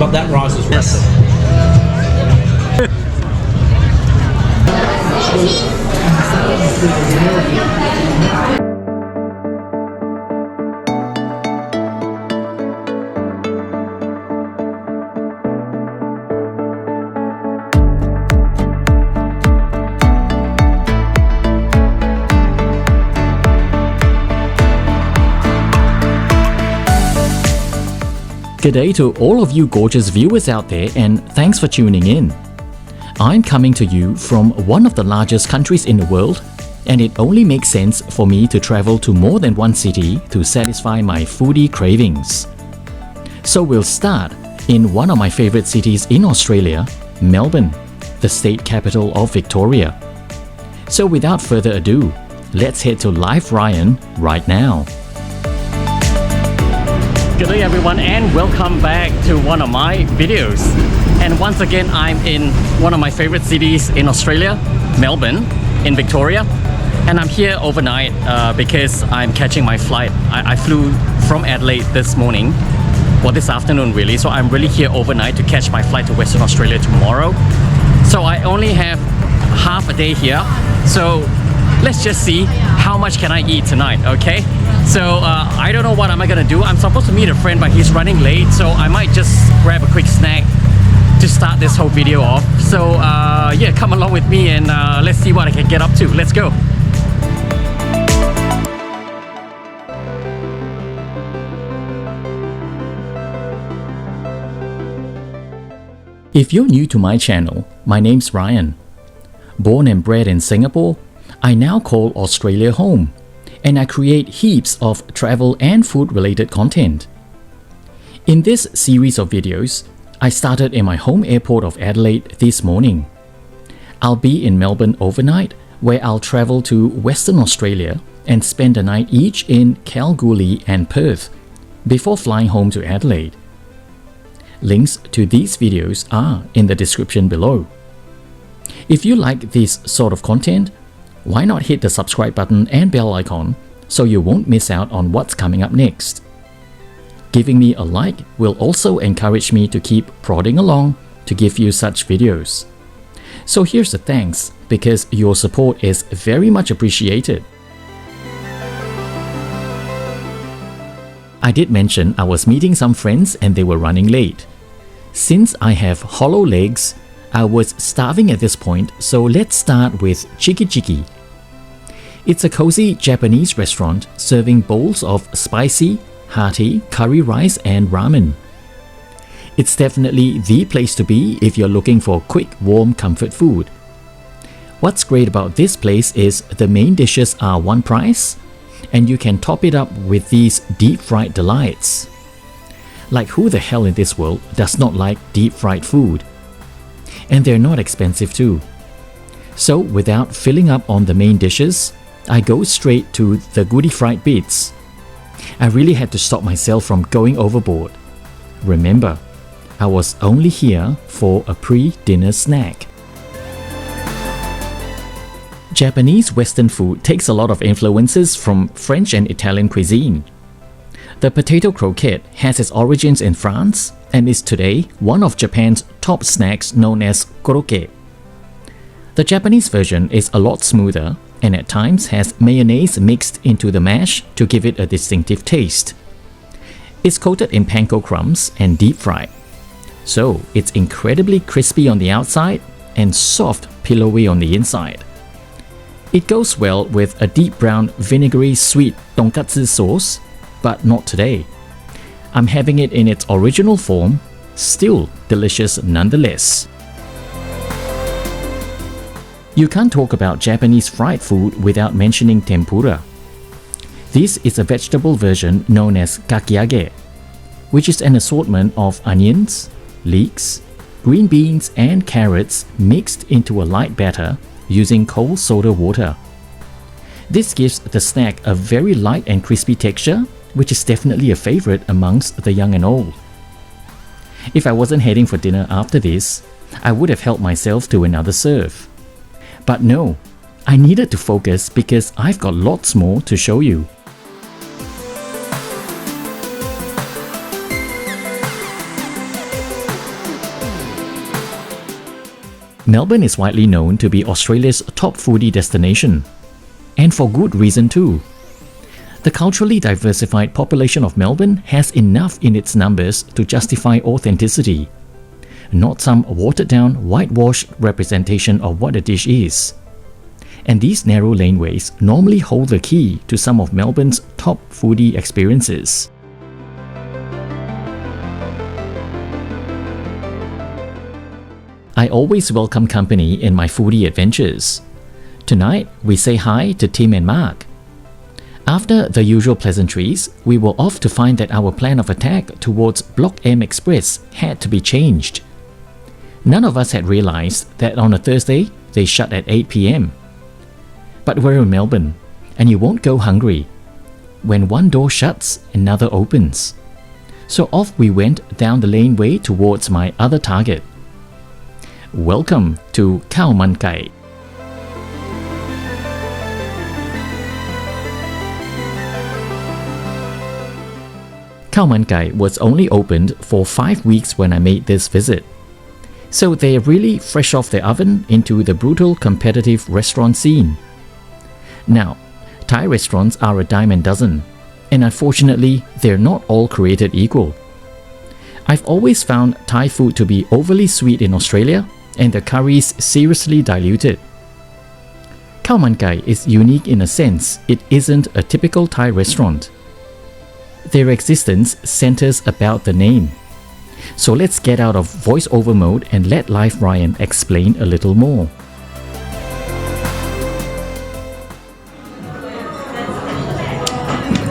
But that rice is Yes. G'day to all of you gorgeous viewers out there, and thanks for tuning in. I'm coming to you from one of the largest countries in the world, and it only makes sense for me to travel to more than one city to satisfy my foodie cravings. So we'll start in one of my favorite cities in Australia, Melbourne, the state capital of Victoria. So without further ado, let's head to Live Ryan right now. Good day everyone, and welcome back to one of my videos. And once again, I'm in one of my favorite cities in Australia, Melbourne in Victoria. And I'm here overnight because I'm catching my flight. I flew from Adelaide this morning, well this afternoon really, so I'm really here overnight to catch my flight to Western Australia tomorrow. So I only have half a day here, so let's just see how much can I eat tonight, okay? So I don't know what am I gonna do. I'm supposed to meet a friend, but he's running late, so I might just grab a quick snack to start this whole video off. So yeah, come along with me and let's see what I can get up to. Let's go. If you're new to my channel, my name's Ryan. Born and bred in Singapore, I now call Australia home, and I create heaps of travel and food related content. In this series of videos, I started in my home airport of Adelaide this morning. I'll be in Melbourne overnight, where I'll travel to Western Australia and spend a night each in Kalgoorlie and Perth, before flying home to Adelaide. Links to these videos are in the description below. If you like this sort of content, why not hit the subscribe button and bell icon so you won't miss out on what's coming up next. Giving me a like will also encourage me to keep prodding along to give you such videos. So here's the thanks, because your support is very much appreciated. I did mention I was meeting some friends and they were running late. Since I have hollow legs, I was starving at this point, so let's start with Chiki. It's a cozy Japanese restaurant serving bowls of spicy, hearty curry rice and ramen. It's definitely the place to be if you're looking for quick, warm comfort food. What's great about this place is the main dishes are one price, and you can top it up with these deep fried delights. Like, who the hell in this world does not like deep fried food? And they're not expensive too. So without filling up on the main dishes, I go straight to the goody fried bits. I really had to stop myself from going overboard. Remember, I was only here for a pre-dinner snack. Japanese Western food takes a lot of influences from French and Italian cuisine. The potato croquette has its origins in France and is today one of Japan's top snacks known as korokke. The Japanese version is a lot smoother and at times has mayonnaise mixed into the mash to give it a distinctive taste. It's coated in panko crumbs and deep fried, so it's incredibly crispy on the outside and soft pillowy on the inside. It goes well with a deep brown vinegary sweet tonkatsu sauce, but not today. I'm having it in its original form, still delicious nonetheless. You can't talk about Japanese fried food without mentioning tempura. This is a vegetable version known as kakiage, which is an assortment of onions, leeks, green beans and carrots mixed into a light batter using cold soda water. This gives the snack a very light and crispy texture, which is definitely a favorite amongst the young and old. If I wasn't heading for dinner after this, I would have helped myself to another serve. But no, I needed to focus because I've got lots more to show you. Melbourne is widely known to be Australia's top foodie destination, and for good reason too. The culturally diversified population of Melbourne has enough in its numbers to justify authenticity, not some watered-down, whitewashed representation of what a dish is. And these narrow laneways normally hold the key to some of Melbourne's top foodie experiences. I always welcome company in my foodie adventures. Tonight, we say hi to Tim and Mark. After the usual pleasantries, we were off to find that our plan of attack towards Block M Express had to be changed. None of us had realized that on a Thursday, they shut at 8 p.m. But we're in Melbourne, and you won't go hungry. When one door shuts, another opens. So off we went down the laneway towards my other target. Welcome to Khao Man Kai. Khao Man Kai was only opened for 5 weeks when I made this visit. So they're really fresh off the oven into the brutal competitive restaurant scene. Now, Thai restaurants are a dime a dozen, and unfortunately, they're not all created equal. I've always found Thai food to be overly sweet in Australia, and the curries seriously diluted. Khao Man Kai is unique in a sense it isn't a typical Thai restaurant. Their existence centers about the name. So let's get out of voiceover mode and let Live Ryan explain a little more.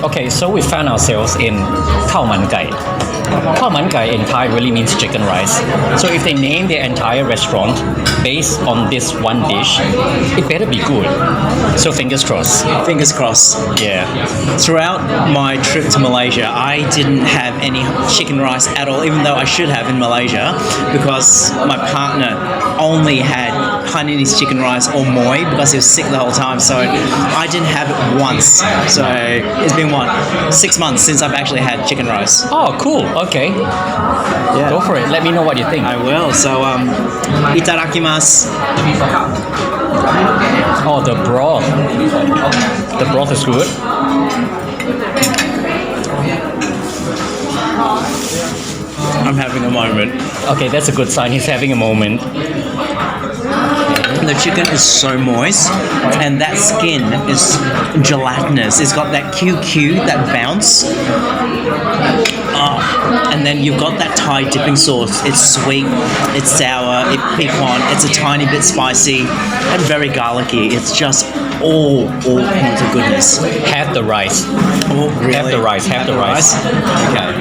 Okay, so we found ourselves in Khao Man Kai. Khao Man Kai in Thai really means chicken rice. So if they name their entire restaurant based on this one dish, it better be good. So fingers crossed. Fingers crossed. Yeah. Throughout my trip to Malaysia, I didn't have any chicken rice at all, even though I should have in Malaysia, because my partner only had Hainanese chicken rice or moi because he was sick the whole time. So I didn't have it once. So it's been 6 months since I've actually had chicken rice. Oh, cool. Okay. Yeah. Go for it. Let me know what you think. I will. So, itadakimasu. Oh, the broth. The broth is good. I'm having a moment. Okay, that's a good sign. He's having a moment. The chicken is so moist, and that skin is gelatinous. It's got that QQ, that bounce. And then you've got that Thai dipping sauce. It's sweet, it's sour, it's piquant, it's a tiny bit spicy, and very garlicky. It's just all kinds of goodness. Have the rice. Oh, really? Have the rice. Have the rice. Okay.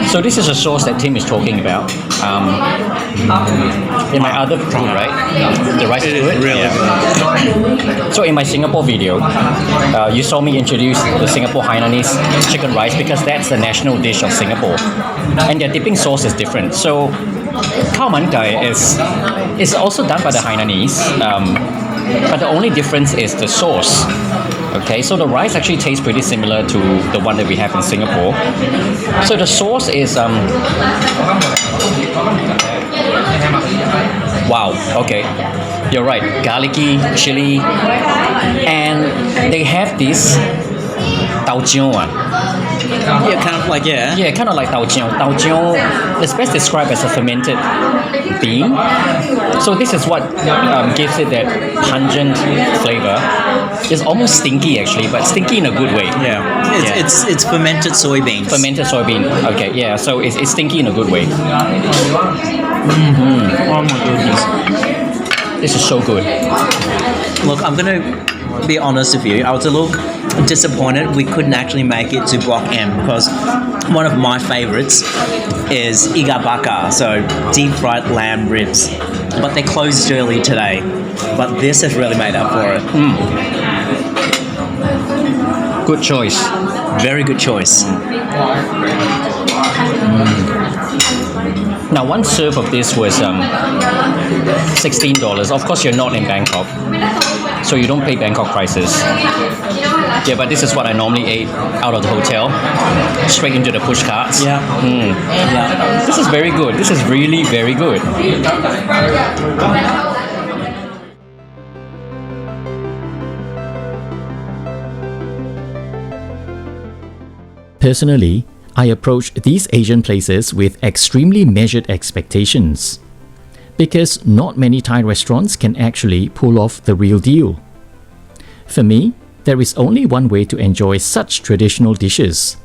So this is a sauce that Tim is talking about. In my other food, right? The rice is good. Really good. So in my Singapore video, you saw me introduce the Singapore Hainanese chicken rice because that's the national dish of Singapore, and their dipping sauce is different. So Khao Man Kai is also done by the Hainanese, but the only difference is the sauce. Okay, so the rice actually tastes pretty similar to the one that we have in Singapore. So the sauce is wow, okay, you're right, garlicky, chili, and they have this tau jiao. Yeah, kind of like, yeah. Yeah, kind of like tau jiao. Tau jiao is best described as a fermented bean. So this is what gives it that pungent flavor. It's almost stinky actually, but stinky in a good way. Yeah, it's fermented soybeans. Fermented soybean. Okay, yeah. So it's stinky in a good way. Oh my goodness. This is so good. Look, I'm gonna be honest with you. I was a little disappointed we couldn't actually make it to Block M because one of my favorites is iga bakar, so deep fried lamb ribs. But they closed early today. But this has really made up for it. Good choice. Very good choice. Now, one serve of this was $16. Of course, you're not in Bangkok, so you don't pay Bangkok prices. Yeah, but this is what I normally ate out of the hotel, straight into the push carts. Yeah. Yeah. This is very good. This is really very good. Personally, I approach these Asian places with extremely measured expectations, because not many Thai restaurants can actually pull off the real deal. For me, there is only one way to enjoy such traditional dishes,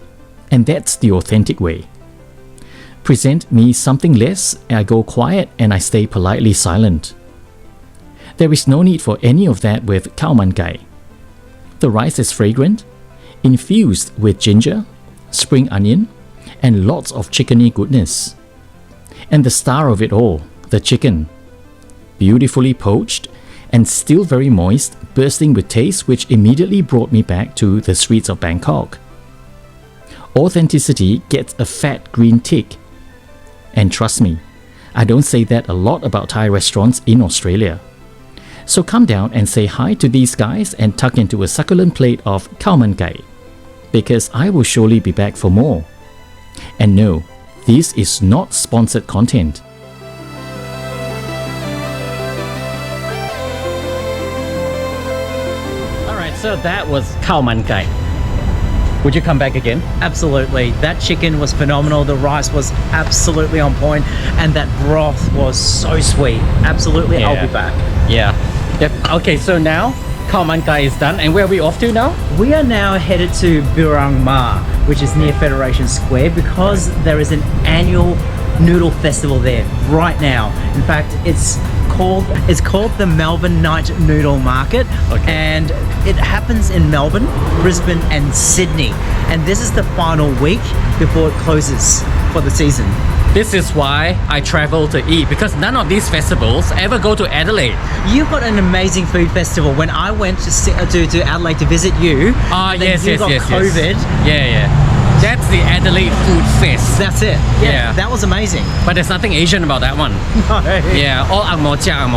and that's the authentic way. Present me something less, I go quiet and I stay politely silent. There is no need for any of that with khao man gai. The rice is fragrant, infused with ginger, spring onion, and lots of chickeny goodness. And the star of it all, the chicken. Beautifully poached and still very moist, bursting with taste, which immediately brought me back to the streets of Bangkok. Authenticity gets a fat green tick. And trust me, I don't say that a lot about Thai restaurants in Australia. So come down and say hi to these guys and tuck into a succulent plate of khao man gai, because I will surely be back for more. And no, this is not sponsored content. Alright, so that was khao man gai. Would you come back again? Absolutely. That chicken was phenomenal. The rice was absolutely on point, and that broth was so sweet. Absolutely, I'll be back. Yeah. Yep. Okay, so now khao man gai is done, and where are we off to now? We are now headed to Birang Ma, which is near Federation Square, because there is an annual noodle festival there right now. In fact, it's called the Melbourne Night Noodle Market, and it happens in Melbourne, Brisbane and Sydney, and this is the final week before it closes for the season. This is why I travel to eat, because none of these festivals ever go to Adelaide. You've got an amazing food festival. When I went to Adelaide to visit you, yes, you got COVID. Yeah. That's the Adelaide Food Fest. That's it. Yeah. That was amazing. But there's nothing Asian about that one. No. Yeah, all ang mo chia.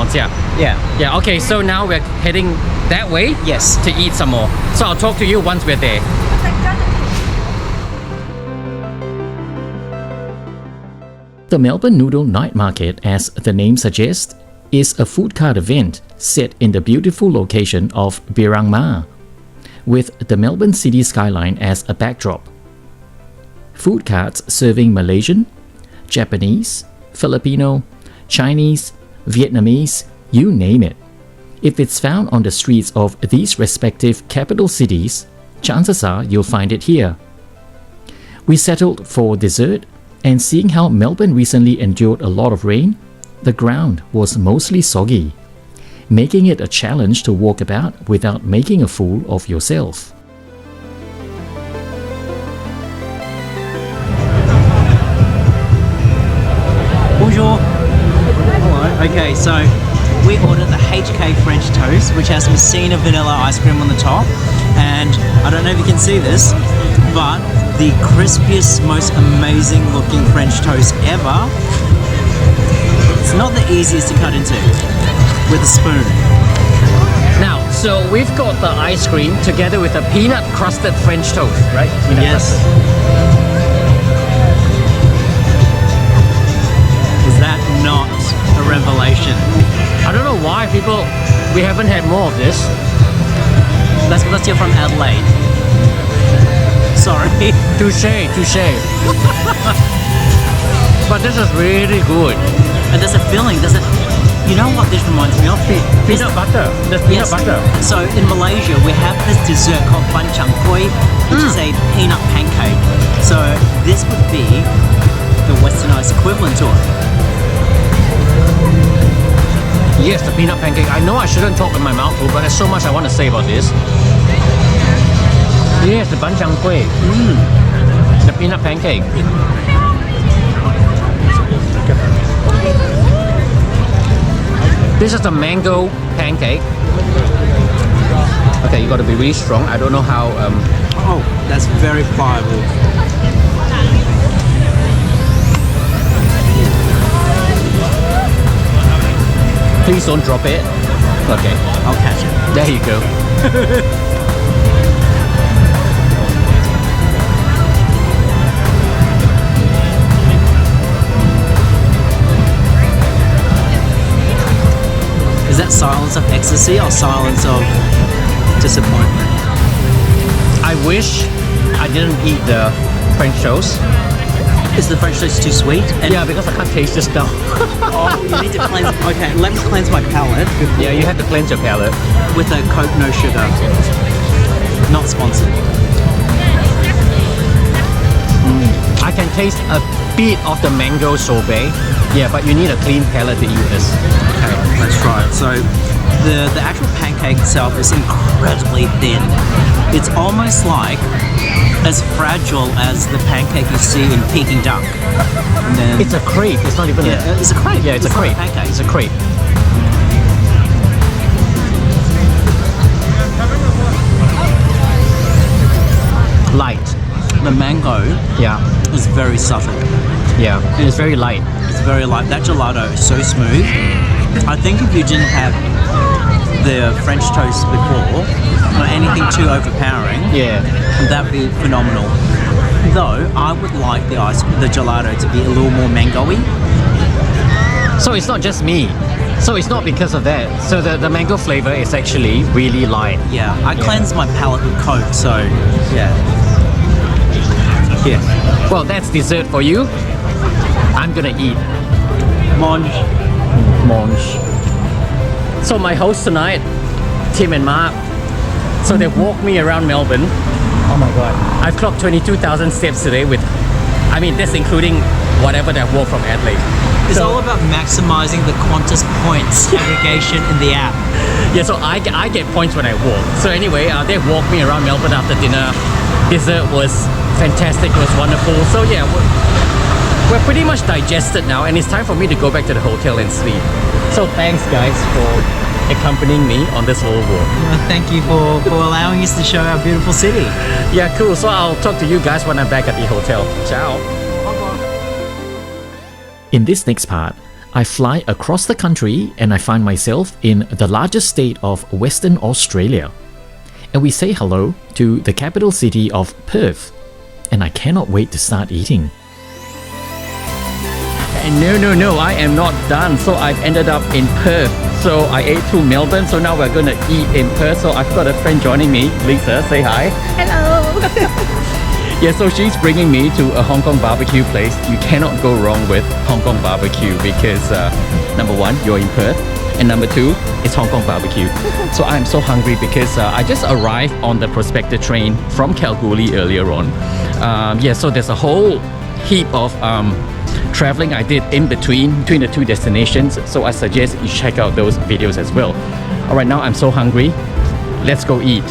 Yeah. Yeah, okay, so now we're heading that way. Yes. To eat some more. So I'll talk to you once we're there. The Melbourne Noodle Night Market, as the name suggests, is a food cart event set in the beautiful location of Birang Ma, with the Melbourne city skyline as a backdrop. Food carts serving Malaysian, Japanese, Filipino, Chinese, Vietnamese, you name it. If it's found on the streets of these respective capital cities, chances are you'll find it here. We settled for dessert, and seeing how Melbourne recently endured a lot of rain, the ground was mostly soggy, making it a challenge to walk about without making a fool of yourself. Bonjour. Hello. Okay, so we ordered the HK French toast, which has Messina vanilla ice cream on the top, and I don't know if you can see this, but the crispiest, most amazing looking French toast ever. It's not the easiest to cut into with a spoon. Now, so we've got the ice cream together with a peanut crusted French toast, right? Yes. Is that not a revelation? I don't know why we haven't had more of this. That's because you're from Adelaide. Sorry. Touché. But this is really good. And there's a filling, you know what this reminds me of? Peanut butter. There's peanut butter. So in Malaysia, we have this dessert called bancang kueh, which is a peanut pancake. So this would be the westernized equivalent to it. Yes, the peanut pancake. I know I shouldn't talk with my mouth full, but there's so much I want to say about this. Yes, the bancang kueh. The peanut pancake. This is the mango pancake. Okay, you got to be really strong. I don't know how. Oh, that's very pliable. Please don't drop it. Okay, I'll catch it. there you go. silence of ecstasy or silence of disappointment? I wish I didn't eat the French toast. Is the French toast too sweet? And Yeah, because I can't taste this stuff. oh, you need to cleanse. Okay, let me cleanse my palate Yeah, you have to cleanse your palate. with a Coke, no sugar. Not sponsored. I can taste a bit of the mango sorbet. Yeah, but you need a clean palate to eat this. Okay, let's try it. So, the actual pancake itself is incredibly thin. It's almost like as fragile as the pancake you see in Peking duck. And then It's a crepe. It's not even yeah, it's a crepe. Yeah, it's a not crepe. pancake. It's a crepe. Light. The mango Yeah. is very subtle. Yeah. And it's very light. It's very light. That gelato is so smooth. I think if you didn't have the French toast before, or anything too overpowering, Yeah. that'd be phenomenal. Though I would like the gelato to be a little more mango-y. So it's not just me. So it's not because of that. So the mango flavor is actually really light. Yeah, I cleanse my palate with Coke, so yeah. Yeah. Well, that's dessert for you. I'm gonna eat. Mange. So my host tonight, Tim and Mark, so they walked me around Melbourne. Oh my god. I've clocked 22,000 steps today that's including whatever that walk from Adelaide. It's all about maximizing the QANTAS points aggregation in the app. Yeah, so I get points when I walk. So anyway, they walked me around Melbourne after dinner. Dessert was fantastic, it was wonderful. So yeah, we're pretty much digested now and it's time for me to go back to the hotel and sleep. So thanks guys for accompanying me on this little walk. Thank you for allowing us to show our beautiful city. Yeah, cool. So I'll talk to you guys when I'm back at the hotel. Ciao. In this next part, I fly across the country and I find myself in the largest state of Western Australia. And we say hello to the capital city of Perth. And I cannot wait to start eating. And no, I am not done. So I've ended up in Perth. So I ate through Melbourne. So now we're gonna eat in Perth. So I've got a friend joining me. Lisa, say hi. Yeah, so she's bringing me to a Hong Kong barbecue place. You cannot go wrong with Hong Kong barbecue because number one, you're in Perth, and number two, it's Hong Kong barbecue. So I'm so hungry because I just arrived on the Prospector train from Kalgoorlie earlier on. So there's a whole heap of traveling I did in between the two destinations. So I suggest you check out those videos as well. All right, now I'm so hungry. Let's go eat.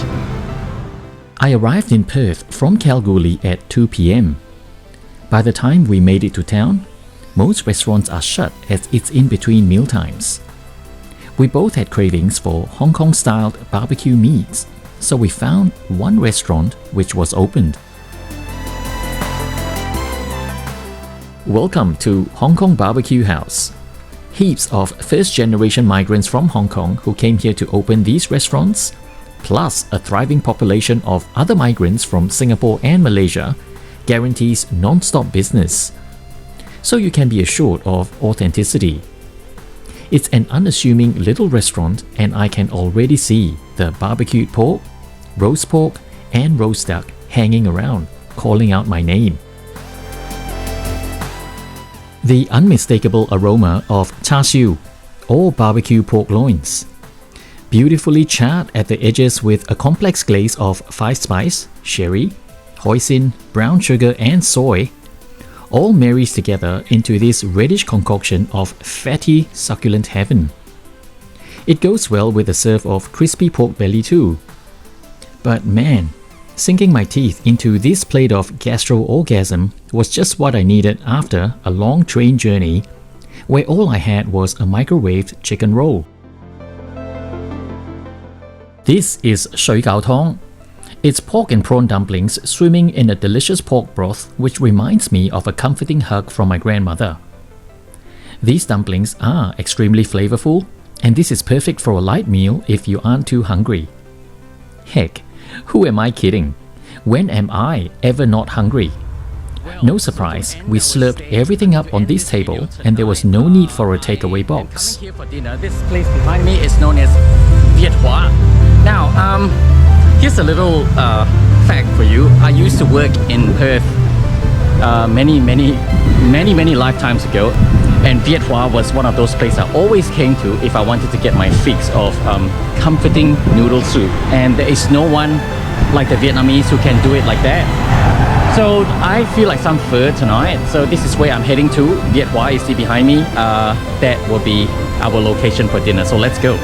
I arrived in Perth from Kalgoorlie at 2 p.m. By the time we made it to town, most restaurants are shut as it's in between meal times. We both had cravings for Hong Kong-styled barbecue meats, so we found one restaurant which was opened. Welcome to Hong Kong Barbecue House. Heaps of first-generation migrants from Hong Kong who came here to open these restaurants, plus a thriving population of other migrants from Singapore and Malaysia, guarantees non-stop business. So you can be assured of authenticity. It's an unassuming little restaurant and I can already see the barbecued pork, roast pork and roast duck hanging around, calling out my name. The unmistakable aroma of char siu, or barbecue pork loins, beautifully charred at the edges with a complex glaze of 5-spice, sherry, hoisin, brown sugar and soy, all marries together into this reddish concoction of fatty, succulent heaven. It goes well with a serve of crispy pork belly too. But man, sinking my teeth into this plate of gastro-orgasm was just what I needed after a long train journey where all I had was a microwaved chicken roll. This is shui gao tong. It's pork and prawn dumplings swimming in a delicious pork broth which reminds me of a comforting hug from my grandmother. These dumplings are extremely flavorful, and this is perfect for a light meal if you aren't too hungry. Heck, who am I kidding? When am I ever not hungry? No surprise, we slurped everything up on this table and there was no need for a takeaway box. Here for dinner. This place behind me is known as Viet. Now, here's a little fact for you. I used to work in Perth many lifetimes ago, and Viet was one of those places I always came to if I wanted to get my fix of comforting noodle soup. And there is no one like the Vietnamese who can do it like that. So I feel like some pho tonight. So this is where I'm heading to. Viet you see behind me. That will be our location for dinner. So let's go.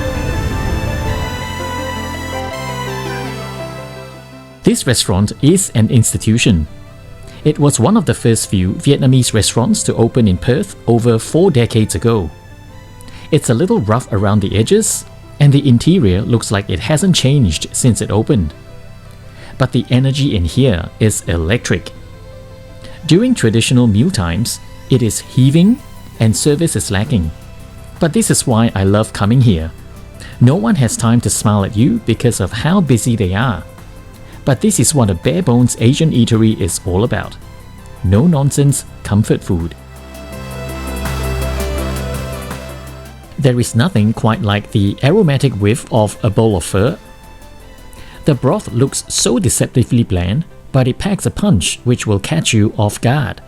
This restaurant is an institution. It was one of the first few Vietnamese restaurants to open in Perth over 4 decades ago. It's a little rough around the edges, and the interior looks like it hasn't changed since it opened. But the energy in here is electric. During traditional meal times, it is heaving and service is lacking. But this is why I love coming here. No one has time to smile at you because of how busy they are. But this is what a bare-bones Asian eatery is all about. No-nonsense comfort food. There is nothing quite like the aromatic whiff of a bowl of pho. The broth looks so deceptively bland, but it packs a punch which will catch you off guard.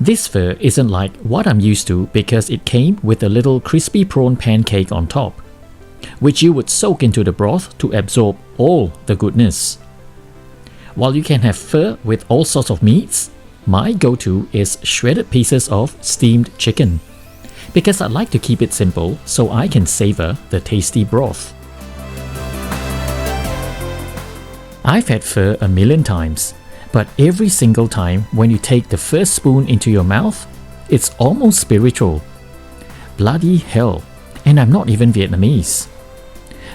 This pho isn't like what I'm used to because it came with a little crispy prawn pancake on top, which you would soak into the broth to absorb all the goodness. While you can have pho with all sorts of meats, my go-to is shredded pieces of steamed chicken, because I like to keep it simple so I can savor the tasty broth. I've had pho a million times, but every single time when you take the first spoon into your mouth, it's almost spiritual. Bloody hell, and I'm not even Vietnamese.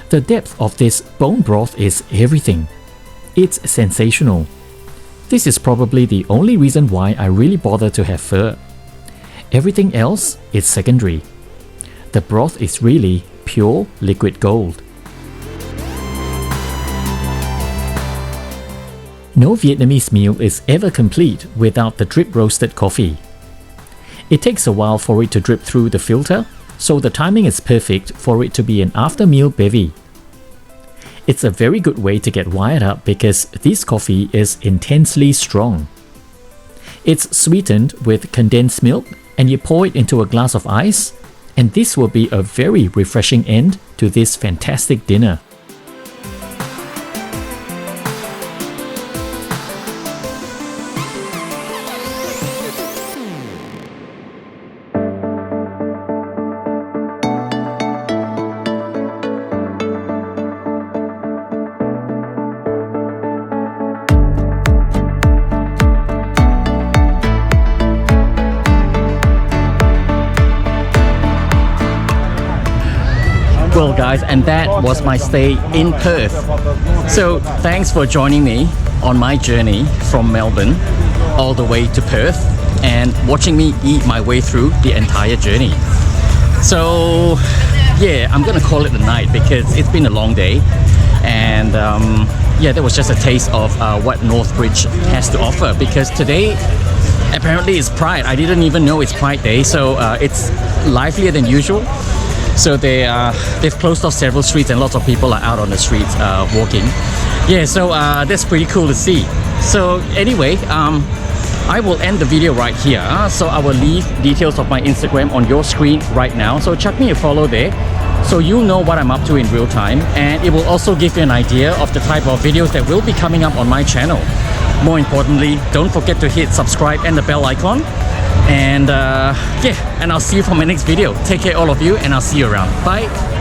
The depth of this bone broth is everything. It's sensational. This is probably the only reason why I really bother to have pho. Everything else is secondary. The broth is really pure liquid gold. No Vietnamese meal is ever complete without the drip roasted coffee. It takes a while for it to drip through the filter, so the timing is perfect for it to be an after-meal bevy. It's a very good way to get wired up because this coffee is intensely strong. It's sweetened with condensed milk and you pour it into a glass of ice, and this will be a very refreshing end to this fantastic dinner. Well guys, and that was my stay in Perth. So thanks for joining me on my journey from Melbourne all the way to Perth and watching me eat my way through the entire journey. So yeah, I'm gonna call it a night because it's been a long day, and yeah, that was just a taste of what Northbridge has to offer, because today apparently is Pride. I didn't even know it's Pride Day, so it's livelier than usual. So they've closed off several streets and lots of people are out on the streets walking. Yeah, so that's pretty cool to see. So anyway, I will end the video right here. So I will leave details of my Instagram on your screen right now. So chuck me a follow there, so you'll know what I'm up to in real time, and it will also give you an idea of the type of videos that will be coming up on my channel. More importantly, don't forget to hit subscribe and the bell icon. And yeah, and I'll see you for my next video. Take care all of you, and I'll see you around. Bye.